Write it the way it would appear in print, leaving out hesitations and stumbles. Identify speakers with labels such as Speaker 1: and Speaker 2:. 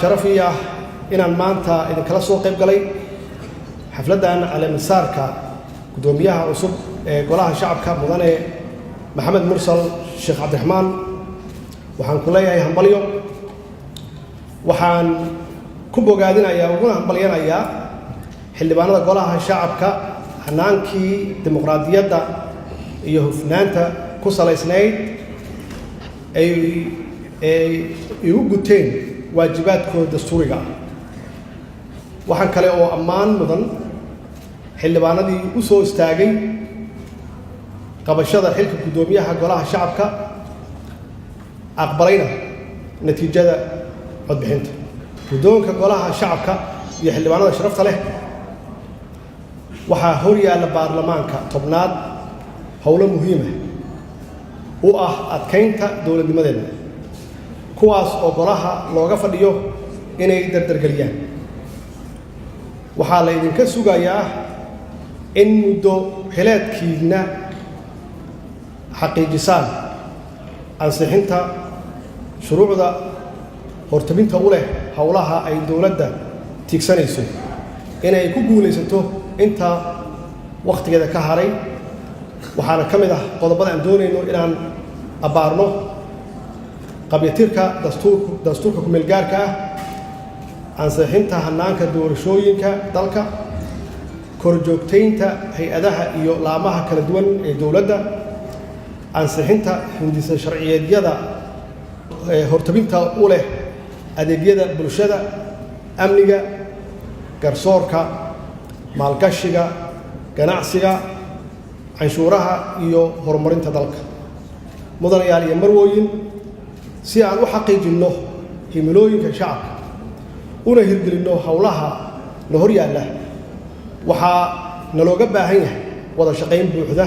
Speaker 1: شرفي إن المانتا إذا كلا سوق قبلي حفلة على مسارك قدوميها عصب قولها شعب كاب مدن محمد مرسل الشيخ عبد الرحمن وحن كلية همبليو وحن كبو قاعدين أيا وقولنا همبليان أيا حلبانا قولها شعب كاب هنانكي ديمقراطية دا يهفنانتا كسر سنين أي يوجدين واجبات دستورية وحن كلا أمان مدن حلبانا دي وسو استاجي قبل شذا حلك قدومية حقولها شعبك أقبلينا نتيجة عد بحنت قدومك قولها شعبك يحلبانا شرفت له waxaa horyaala baarlamaanka tobnaad howlo muhiim ah oo ah adkeynta dawladnimadeena kuwaas oo golaha looga fadhiyo inay dardargeliyaan waxaa la idinka sugayaa in muddo xileedkiina xaqiijisaan ansixinta shuruucda hortaminta u leh howlaha ay dawladda tiigsanayso inay ku guulaysato inta waqtigeeda ka haray waxaana ka mid ah qodobada aan doonayno inaan abaarno qabyatirka dastuurka kumeel gaarka ah ansixinta hanaanka doorashooyinka dalka korjoogteynta hay-adaha iyo laamaha kala duwan ee dawladda ansixinta hindisa sharciyeedyada hortabinta u leh adeegyada bulshada amniga garsoorka maalgashiga ganacsiga canshuuraha iyo horumarinta dalka mudanayaal iyo marwooyin si aan u xaqiijinno himilooyinka shacabka una hirgelinno howlaha la horyaalla waxaa nalooga baahan yahay wada shaqayn buuxda